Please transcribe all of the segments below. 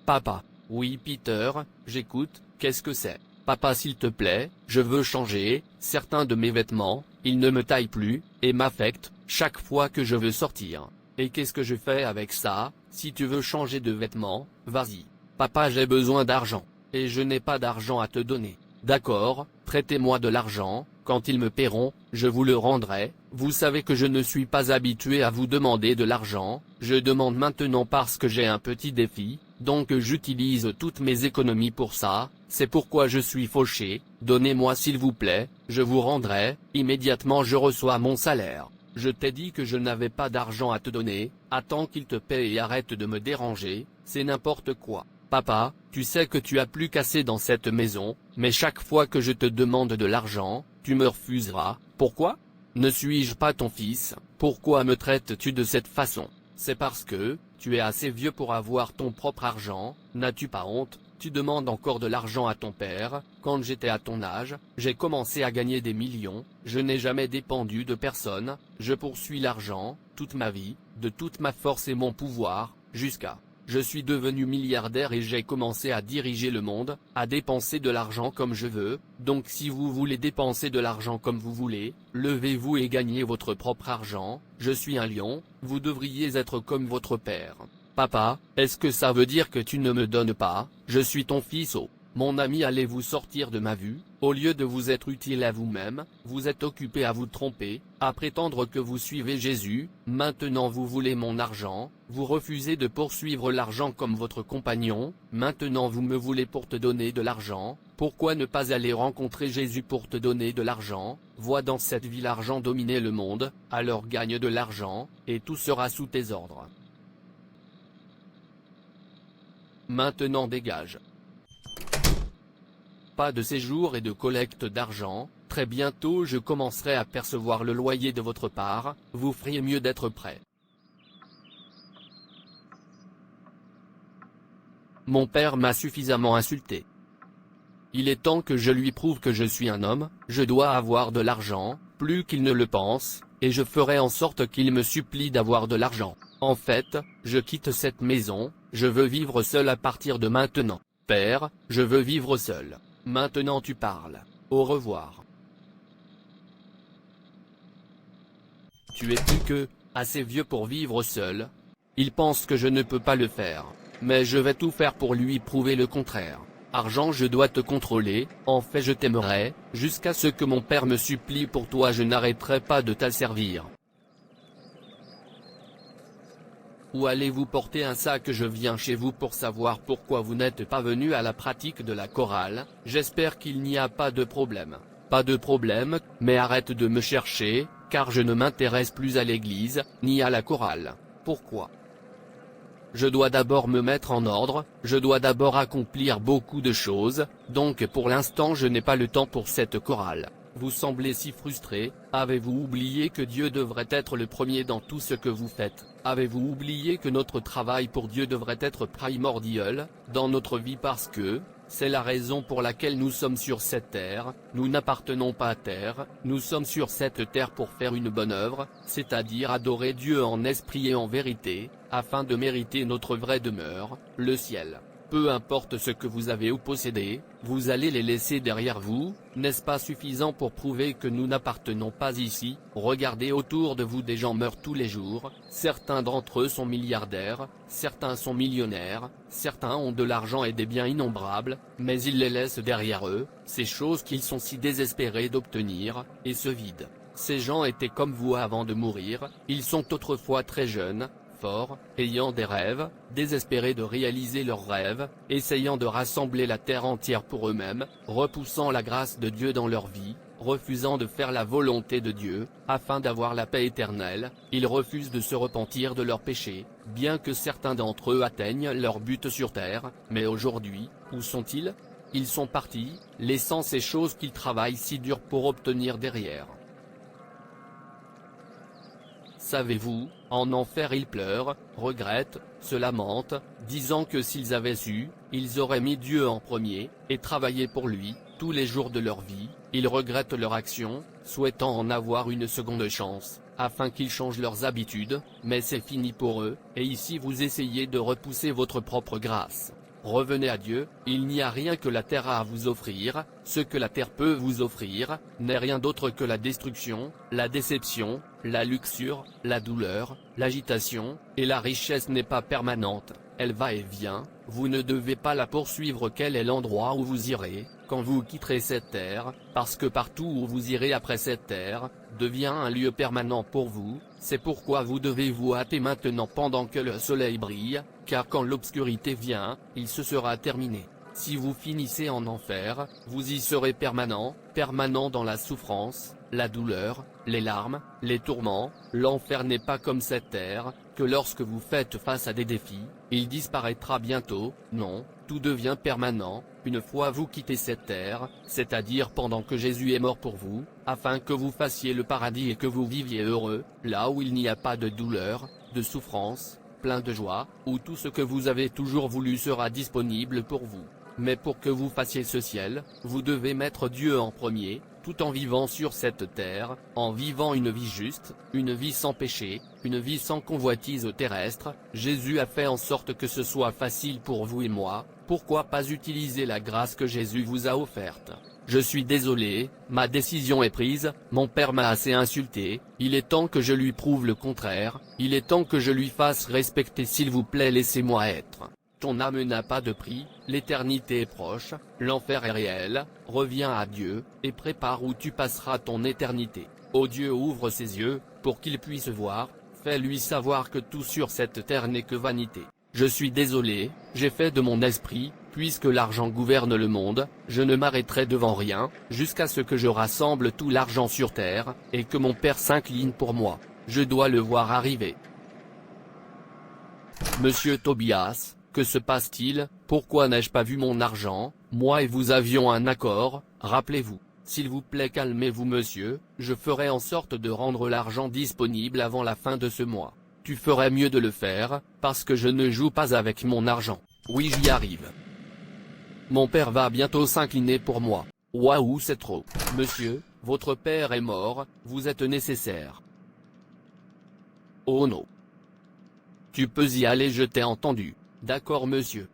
Papa. Oui Peter, j'écoute, qu'est-ce que c'est? Papa s'il te plaît, je veux changer, certains de mes vêtements, ils ne me taillent plus, et m'affectent, chaque fois que je veux sortir. Et qu'est-ce que je fais avec ça? Si tu veux changer de vêtements, vas-y. Papa j'ai besoin d'argent. Et je n'ai pas d'argent à te donner. D'accord, prêtez-moi de l'argent, quand ils me paieront, je vous le rendrai. Vous savez que je ne suis pas habitué à vous demander de l'argent, je demande maintenant parce que j'ai un petit défi, donc j'utilise toutes mes économies pour ça, c'est pourquoi je suis fauché, donnez-moi s'il vous plaît, je vous rendrai, immédiatement je reçois mon salaire. Je t'ai dit que je n'avais pas d'argent à te donner, attends qu'il te paie et arrête de me déranger, c'est n'importe quoi. Papa, tu sais que tu as plus qu'assez dans cette maison, mais chaque fois que je te demande de l'argent, tu me refuseras, pourquoi? Ne suis-je pas ton fils? Pourquoi me traites-tu de cette façon? C'est parce que, tu es assez vieux pour avoir ton propre argent, n'as-tu pas honte? Tu demandes encore de l'argent à ton père. Quand j'étais à ton âge, j'ai commencé à gagner des millions, je n'ai jamais dépendu de personne, je poursuis l'argent, toute ma vie, de toute ma force et mon pouvoir, jusqu'à... Je suis devenu milliardaire et j'ai commencé à diriger le monde, à dépenser de l'argent comme je veux, donc si vous voulez dépenser de l'argent comme vous voulez, levez-vous et gagnez votre propre argent, je suis un lion, vous devriez être comme votre père. Papa, est-ce que ça veut dire que tu ne me donnes pas? Je suis ton fils. Oh, mon ami, allez-vous sortir de ma vue? Au lieu de vous être utile à vous-même, vous êtes occupé à vous tromper, à prétendre que vous suivez Jésus. Maintenant vous voulez mon argent, vous refusez de poursuivre l'argent comme votre compagnon, maintenant vous me voulez pour te donner de l'argent. Pourquoi ne pas aller rencontrer Jésus pour te donner de l'argent? Vois dans cette vie l'argent dominer le monde, alors gagne de l'argent, et tout sera sous tes ordres. Maintenant dégage. Pas de séjour et de collecte d'argent, très bientôt je commencerai à percevoir le loyer de votre part, vous feriez mieux d'être prêt. Mon père m'a suffisamment insulté. Il est temps que je lui prouve que je suis un homme, je dois avoir de l'argent, plus qu'il ne le pense, et je ferai en sorte qu'il me supplie d'avoir de l'argent. En fait, je quitte cette maison, je veux vivre seul à partir de maintenant. Père, je veux vivre seul. Maintenant tu parles. Au revoir. Tu es plus que assez vieux pour vivre seul. Il pense que je ne peux pas le faire. Mais je vais tout faire pour lui prouver le contraire. Argent, je dois te contrôler, en fait je t'aimerai, jusqu'à ce que mon père me supplie pour toi je n'arrêterai pas de t'asservir. Où allez-vous porter un sac? Je viens chez vous pour savoir pourquoi vous n'êtes pas venu à la pratique de la chorale, j'espère qu'il n'y a pas de problème. Pas de problème, mais arrête de me chercher, car je ne m'intéresse plus à l'église, ni à la chorale. Pourquoi? Je dois d'abord me mettre en ordre, je dois d'abord accomplir beaucoup de choses, donc pour l'instant je n'ai pas le temps pour cette chorale. Vous semblez si frustré, avez-vous oublié que Dieu devrait être le premier dans tout ce que vous faites? Avez-vous oublié que notre travail pour Dieu devrait être primordial, dans notre vie parce que, c'est la raison pour laquelle nous sommes sur cette terre, nous n'appartenons pas à terre, nous sommes sur cette terre pour faire une bonne œuvre, c'est-à-dire adorer Dieu en esprit et en vérité, afin de mériter notre vraie demeure, le ciel. Peu importe ce que vous avez ou possédez, vous allez les laisser derrière vous, n'est-ce pas suffisant pour prouver que nous n'appartenons pas ici? Regardez autour de vous, des gens meurent tous les jours, certains d'entre eux sont milliardaires, certains sont millionnaires, certains ont de l'argent et des biens innombrables, mais ils les laissent derrière eux, ces choses qu'ils sont si désespérés d'obtenir, et se vident. Ces gens étaient comme vous avant de mourir, ils sont autrefois très jeunes, forts, ayant des rêves, désespérés de réaliser leurs rêves, essayant de rassembler la terre entière pour eux-mêmes, repoussant la grâce de Dieu dans leur vie, refusant de faire la volonté de Dieu, afin d'avoir la paix éternelle, ils refusent de se repentir de leurs péchés, bien que certains d'entre eux atteignent leur but sur terre, mais aujourd'hui, où sont-ils? Ils sont partis, laissant ces choses qu'ils travaillent si dur pour obtenir derrière. Savez-vous, en enfer ils pleurent, regrettent, se lamentent, disant que s'ils avaient su, ils auraient mis Dieu en premier, et travaillé pour lui, tous les jours de leur vie, ils regrettent leur action, souhaitant en avoir une seconde chance, afin qu'ils changent leurs habitudes, mais c'est fini pour eux, et ici vous essayez de repousser votre propre grâce. revenez à Dieu, il n'y a rien que la terre a à vous offrir, ce que la terre peut vous offrir, n'est rien d'autre que la destruction, la déception, la luxure, la douleur, l'agitation, et la richesse n'est pas permanente, elle va et vient, vous ne devez pas la poursuivre. Quel est l'endroit où vous irez, quand vous quitterez cette terre, parce que partout où vous irez après cette terre, devient un lieu permanent pour vous, c'est pourquoi vous devez vous hâter maintenant pendant que le soleil brille, car quand l'obscurité vient, il se sera terminé. Si vous finissez en enfer, vous y serez permanent dans la souffrance, la douleur, les larmes, les tourments. L'enfer n'est pas comme cette terre, que lorsque vous faites face à des défis, il disparaîtra bientôt. Non, tout devient permanent, une fois vous quittez cette terre, c'est-à-dire pendant que Jésus est mort pour vous, afin que vous fassiez le paradis et que vous viviez heureux, là où il n'y a pas de douleur, de souffrance, plein de joie, où tout ce que vous avez toujours voulu sera disponible pour vous. Mais pour que vous fassiez ce ciel, vous devez mettre Dieu en premier, tout en vivant sur cette terre, en vivant une vie juste, une vie sans péché, une vie sans convoitise terrestre. Jésus a fait en sorte que ce soit facile pour vous et moi, pourquoi pas utiliser la grâce que Jésus vous a offerte? Je suis désolé, ma décision est prise, mon père m'a assez insulté, il est temps que je lui prouve le contraire, il est temps que je lui fasse respecter, s'il vous plaît, laissez-moi être. Ton âme n'a pas de prix, l'éternité est proche, l'enfer est réel, reviens à Dieu, et prépare où tu passeras ton éternité. Ô Dieu, ouvre ses yeux, pour qu'il puisse voir, fais-lui savoir que tout sur cette terre n'est que vanité. Je suis désolé, j'ai fait de mon esprit, puisque l'argent gouverne le monde, je ne m'arrêterai devant rien, jusqu'à ce que je rassemble tout l'argent sur terre, et que mon Père s'incline pour moi. Je dois le voir arriver. Monsieur Tobias, que se passe-t-il? Pourquoi n'ai-je pas vu mon argent? Moi et vous avions un accord, rappelez-vous. S'il vous plaît, calmez-vous monsieur, je ferai en sorte de rendre l'argent disponible avant la fin de ce mois. Tu ferais mieux de le faire, parce que je ne joue pas avec mon argent. Oui, j'y arrive. Mon père va bientôt s'incliner pour moi. Waouh, c'est trop. Monsieur, votre père est mort, vous êtes nécessaire. Oh non. Tu peux y aller, je t'ai entendu. D'accord monsieur.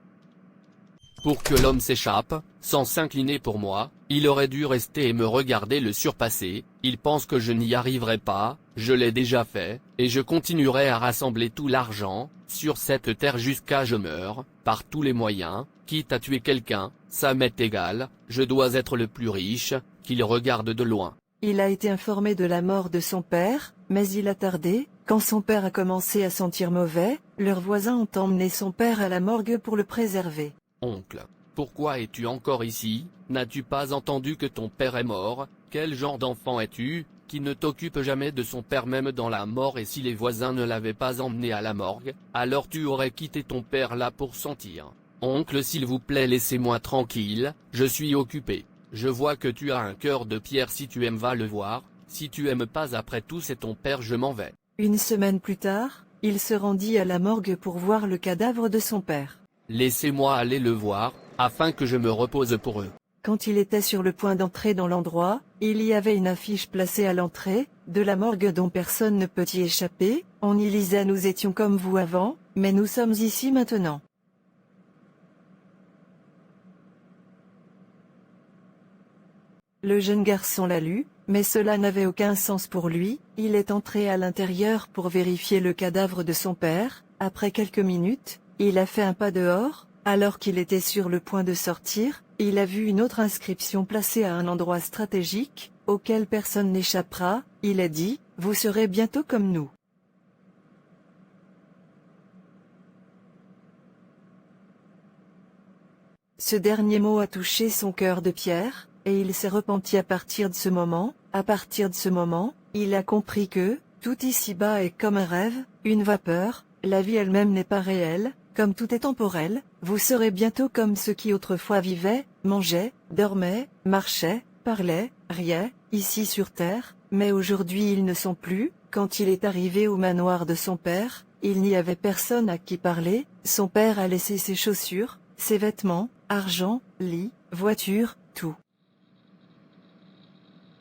Pour que l'homme s'échappe, sans s'incliner pour moi, il aurait dû rester et me regarder le surpasser. Il pense que je n'y arriverai pas, je l'ai déjà fait, et je continuerai à rassembler tout l'argent, sur cette terre jusqu'à je meure, par tous les moyens, quitte à tuer quelqu'un, ça m'est égal, je dois être le plus riche, qu'il regarde de loin. Il a été informé de la mort de son père, mais il a tardé. Quand son père a commencé à sentir mauvais, leurs voisins ont emmené son père à la morgue pour le préserver. Oncle, pourquoi es-tu encore ici? N'as-tu pas entendu que ton père est mort? Quel genre d'enfant es-tu, qui ne t'occupe jamais de son père même dans la mort? Et si les voisins ne l'avaient pas emmené à la morgue, alors tu aurais quitté ton père là pour sentir. Oncle, s'il vous plaît, laissez-moi tranquille, je suis occupé. Je vois que tu as un cœur de pierre, si tu aimes va le voir, si tu aimes pas, après tout c'est ton père, je m'en vais. Une semaine plus tard, il se rendit à la morgue pour voir le cadavre de son père. Laissez-moi aller le voir, afin que je me repose pour eux. Quand il était sur le point d'entrer dans l'endroit, il y avait une affiche placée à l'entrée, de la morgue dont personne ne peut y échapper. On y lisait: nous étions comme vous avant, mais nous sommes ici maintenant. Le jeune garçon l'a lu, mais cela n'avait aucun sens pour lui. Il est entré à l'intérieur pour vérifier le cadavre de son père. Après quelques minutes, il a fait un pas dehors. Alors qu'il était sur le point de sortir, il a vu une autre inscription placée à un endroit stratégique, auquel personne n'échappera. Il a dit: vous serez bientôt comme nous. Ce dernier mot a touché son cœur de pierre, et il s'est repenti à partir de ce moment. À partir de ce moment, il a compris que, tout ici-bas est comme un rêve, une vapeur, la vie elle-même n'est pas réelle, comme tout est temporel. Vous serez bientôt comme ceux qui autrefois vivaient, mangeaient, dormaient, marchaient, parlaient, riaient, ici sur terre, mais aujourd'hui ils ne sont plus. Quand il est arrivé au manoir de son père, il n'y avait personne à qui parler. Son père a laissé ses chaussures, ses vêtements, argent, lit, voiture, tout.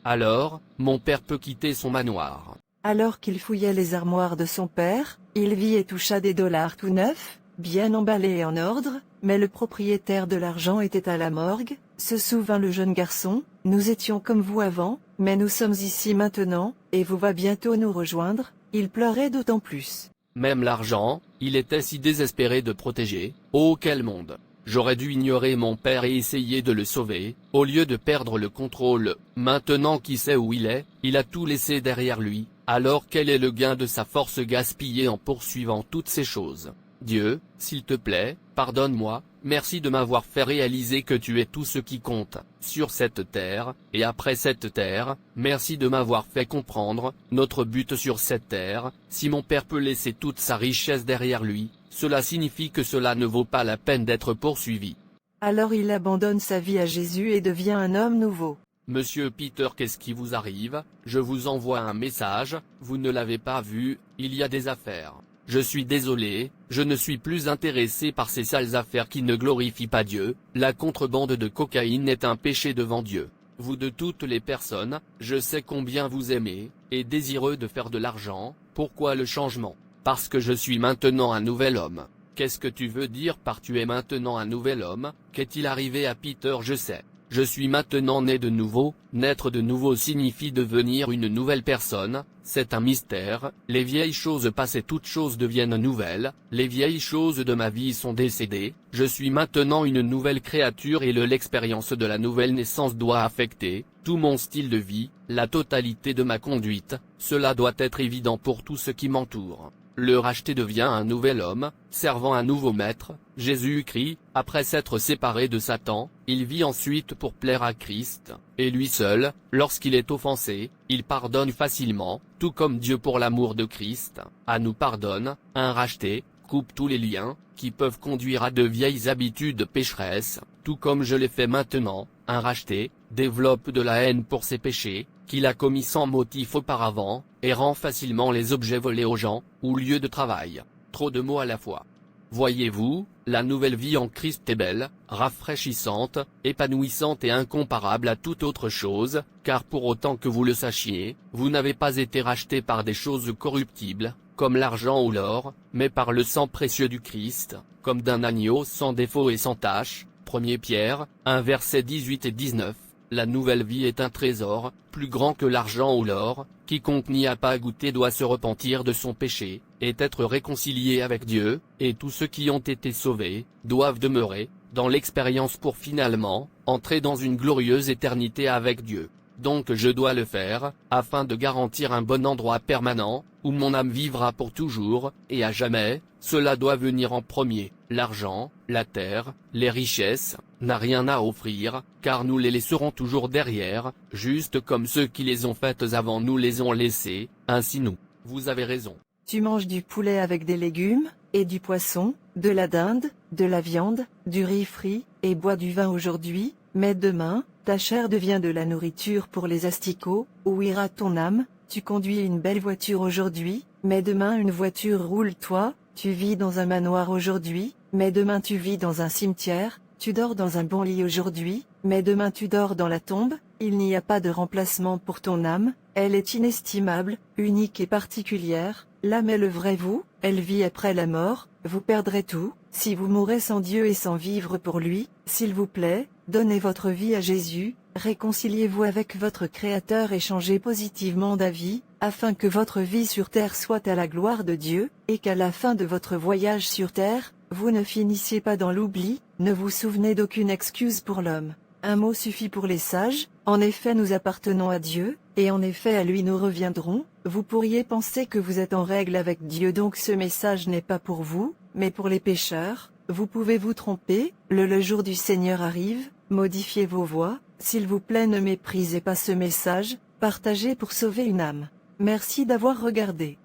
Alors, mon père peut quitter son manoir. Alors qu'il fouillait les armoires de son père, il vit et toucha des dollars tout neufs. bien emballé et en ordre, mais le propriétaire de l'argent était à la morgue. Se souvint le jeune garçon, nous étions comme vous avant, mais nous sommes ici maintenant, et vous va bientôt nous rejoindre. Il pleurait d'autant plus. Même l'argent, il était si désespéré de protéger. Oh quel monde! J'aurais dû ignorer mon père et essayer de le sauver, au lieu de perdre le contrôle. Maintenant qu'il sait où il a tout laissé derrière lui. Alors quel est le gain de sa force gaspillée en poursuivant toutes ces choses? Dieu, s'il te plaît, pardonne-moi, merci de m'avoir fait réaliser que tu es tout ce qui compte, sur cette terre, et après cette terre, merci de m'avoir fait comprendre, notre but sur cette terre. Si mon père peut laisser toute sa richesse derrière lui, cela signifie que cela ne vaut pas la peine d'être poursuivi. Alors il abandonne sa vie à Jésus et devient un homme nouveau. Monsieur Peter, qu'est-ce qui vous arrive? Je vous envoie un message, vous ne l'avez pas vu, il y a des affaires. Je suis désolé, je ne suis plus intéressé par ces sales affaires qui ne glorifient pas Dieu. La contrebande de cocaïne est un péché devant Dieu. Vous de toutes les personnes, je sais combien vous aimez, et désireux de faire de l'argent. Pourquoi le changement? Parce que je suis maintenant un nouvel homme. Qu'est-ce que tu veux dire par tu es maintenant un nouvel homme? Qu'est-il arrivé à Peter? Je sais. Je suis maintenant né de nouveau. Naître de nouveau signifie devenir une nouvelle personne. C'est un mystère. Les vieilles choses passent et toutes choses deviennent nouvelles. Les vieilles choses de ma vie sont décédées. Je suis maintenant une nouvelle créature et l'expérience de la nouvelle naissance doit affecter tout mon style de vie, la totalité de ma conduite. Cela doit être évident pour tout ce qui m'entoure. Le racheté devient un nouvel homme, servant un nouveau maître. Jésus-Christ, après s'être séparé de Satan, il vit ensuite pour plaire à Christ, et lui seul. Lorsqu'il est offensé, il pardonne facilement, tout comme Dieu pour l'amour de Christ, nous pardonne. Un racheté coupe tous les liens qui peuvent conduire à de vieilles habitudes pécheresses, tout comme je l'ai fait maintenant. Un racheté développe de la haine pour ses péchés, qu'il a commis sans motif auparavant, et rend facilement les objets volés aux gens, ou lieux de travail. Trop de mots à la fois. Voyez-vous, la nouvelle vie en Christ est belle, rafraîchissante, épanouissante et incomparable à toute autre chose, car pour autant que vous le sachiez, vous n'avez pas été racheté par des choses corruptibles, comme l'argent ou l'or, mais par le sang précieux du Christ, comme d'un agneau sans défaut et sans tache. 1 Pierre 1 versets 18 et 19. La nouvelle vie est un trésor, plus grand que l'argent ou l'or. Quiconque n'y a pas goûté doit se repentir de son péché, et être réconcilié avec Dieu, et tous ceux qui ont été sauvés, doivent demeurer dans l'expérience pour finalement entrer dans une glorieuse éternité avec Dieu. Donc je dois le faire, afin de garantir un bon endroit permanent, où mon âme vivra pour toujours, et à jamais. Cela doit venir en premier. L'argent, la terre, les richesses, n'a rien à offrir, car nous les laisserons toujours derrière, juste comme ceux qui les ont faites avant nous les ont laissées, ainsi nous. Vous avez raison. Tu manges du poulet avec des légumes, et du poisson, de la dinde, de la viande, du riz frit, et bois du vin aujourd'hui, mais demain, ta chair devient de la nourriture pour les asticots. Où ira ton âme? Tu conduis une belle voiture aujourd'hui, mais demain une voiture roule toi. Tu vis dans un manoir aujourd'hui, mais demain tu vis dans un cimetière. Tu dors dans un bon lit aujourd'hui, mais demain tu dors dans la tombe. Il n'y a pas de remplacement pour ton âme, elle est inestimable, unique et particulière. L'âme est le vrai vous, elle vit après la mort. Vous perdrez tout, si vous mourrez sans Dieu et sans vivre pour lui. S'il vous plaît, donnez votre vie à Jésus, réconciliez-vous avec votre Créateur et changez positivement d'avis, afin que votre vie sur terre soit à la gloire de Dieu, et qu'à la fin de votre voyage sur terre, vous ne finissiez pas dans l'oubli. Ne vous souvenez d'aucune excuse pour l'homme. Un mot suffit pour les sages. En effet nous appartenons à Dieu, et en effet à lui nous reviendrons. Vous pourriez penser que vous êtes en règle avec Dieu, donc ce message n'est pas pour vous, mais pour les pécheurs. Vous pouvez vous tromper, le jour du Seigneur arrive. Modifiez vos voix, s'il vous plaît, ne méprisez pas ce message. Partagez pour sauver une âme. Merci d'avoir regardé.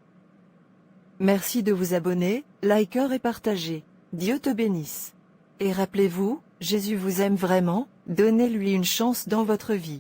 Merci de vous abonner, liker et partager. Dieu te bénisse. Et rappelez-vous, Jésus vous aime vraiment, donnez-lui une chance dans votre vie.